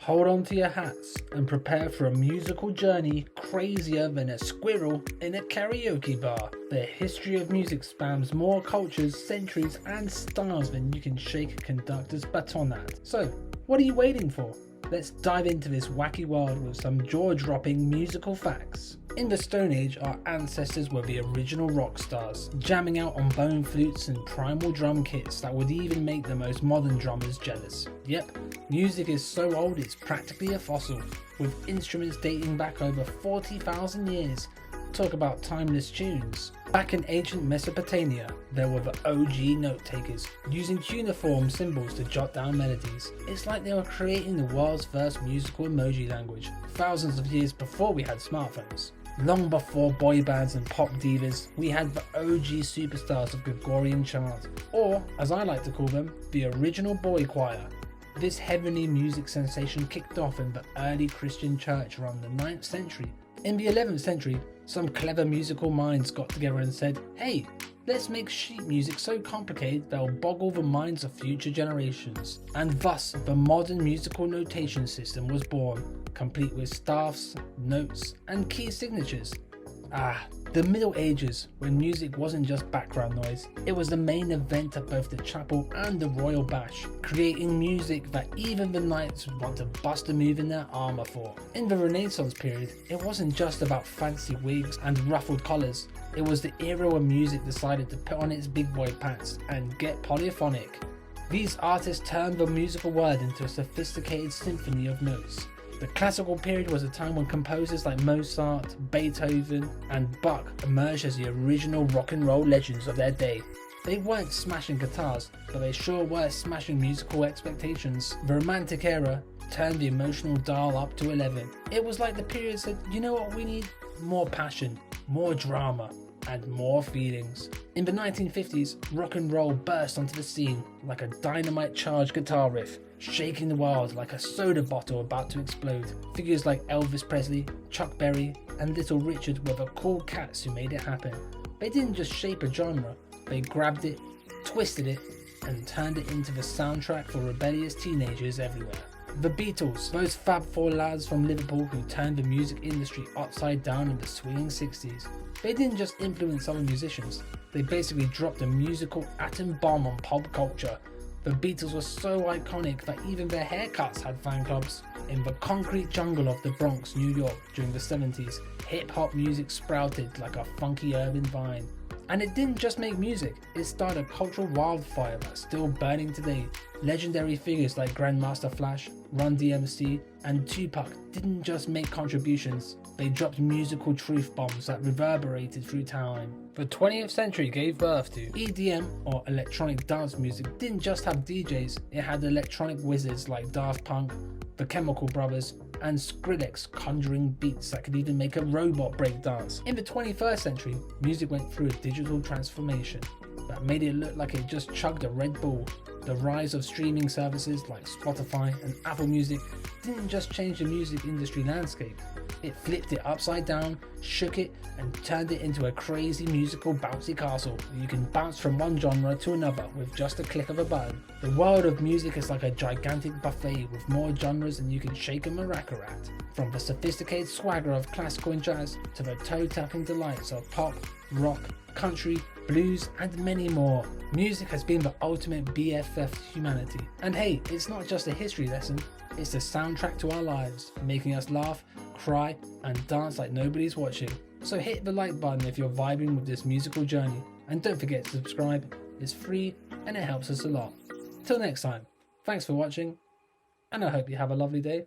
Hold on to your hats and prepare for a musical journey crazier than a squirrel in a karaoke bar. The history of music spans more cultures, centuries and styles than you can shake a conductor's baton at. So, what are you waiting for? Let's dive into this wacky world with some jaw-dropping musical facts. In the Stone Age, our ancestors were the original rock stars, jamming out on bone flutes and primal drum kits that would even make the most modern drummers jealous. Yep, music is so old it's practically a fossil, with instruments dating back over 40,000 years. Talk about timeless tunes. Back in ancient Mesopotamia, there were the OG note takers, using cuneiform symbols to jot down melodies. It's like they were creating the world's first musical emoji language, thousands of years before we had smartphones. Long before boy bands and pop divas, we had the OG superstars of Gregorian chants, or, as I like to call them, the original boy choir. This heavenly music sensation kicked off in the early Christian church around the 9th century. In the 11th century, some clever musical minds got together and said, hey, let's make sheet music so complicated that will boggle the minds of future generations. And thus, the modern musical notation system was born, complete with staffs, notes, and key signatures. The Middle Ages, when music wasn't just background noise, it was the main event at both the chapel and the royal bash, creating music that even the knights would want to bust a move in their armour for. In the Renaissance period, it wasn't just about fancy wigs and ruffled collars, it was the era when music decided to put on its big boy pants and get polyphonic. These artists turned the musical word into a sophisticated symphony of notes. The classical period was a time when composers like Mozart, Beethoven and Bach emerged as the original rock and roll legends of their day. They weren't smashing guitars, but they sure were smashing musical expectations. The Romantic era turned the emotional dial up to 11. It was like the period said, you know what we need? More passion, more drama, and more feelings. In the 1950s, rock and roll burst onto the scene like a dynamite charged guitar riff, shaking the world like a soda bottle about to explode. Figures like Elvis Presley, Chuck Berry, and Little Richard were the cool cats who made it happen. They didn't just shape a genre, they grabbed it, twisted it, and turned it into the soundtrack for rebellious teenagers everywhere. The Beatles, those Fab Four lads from Liverpool who turned the music industry upside down in the swinging 60s. They didn't just influence other musicians, they basically dropped a musical atom bomb on pop culture. The Beatles were so iconic that even their haircuts had fan clubs. In the concrete jungle of the Bronx, New York during the 70s, hip-hop music sprouted like a funky urban vine. And it didn't just make music, it started a cultural wildfire that's still burning today. Legendary figures like Grandmaster Flash, Run DMC, and Tupac didn't just make contributions, they dropped musical truth bombs that reverberated through time. The 20th century gave birth to EDM, or electronic dance music. Didn't just have DJs, it had electronic wizards like Daft Punk, the Chemical Brothers, and Skrillex conjuring beats that could even make a robot break dance. In the 21st century, music went through a digital transformation that made it look like it just chugged a Red Bull. The rise of streaming services like Spotify and Apple Music didn't just change the music industry landscape, it flipped it upside down, shook it, and turned it into a crazy musical bouncy castle where you can bounce from one genre to another with just a click of a button. The world of music is like a gigantic buffet with more genres than you can shake a maraca at. From the sophisticated swagger of classical and jazz to the toe-tapping delights of pop, rock, country, blues, and many more. Music has been the ultimate BFF to humanity. And hey, it's not just a history lesson, it's the soundtrack to our lives, making us laugh, cry, and dance like nobody's watching. So hit the like button if you're vibing with this musical journey, and don't forget to subscribe, it's free and it helps us a lot. Till next time, thanks for watching, and I hope you have a lovely day.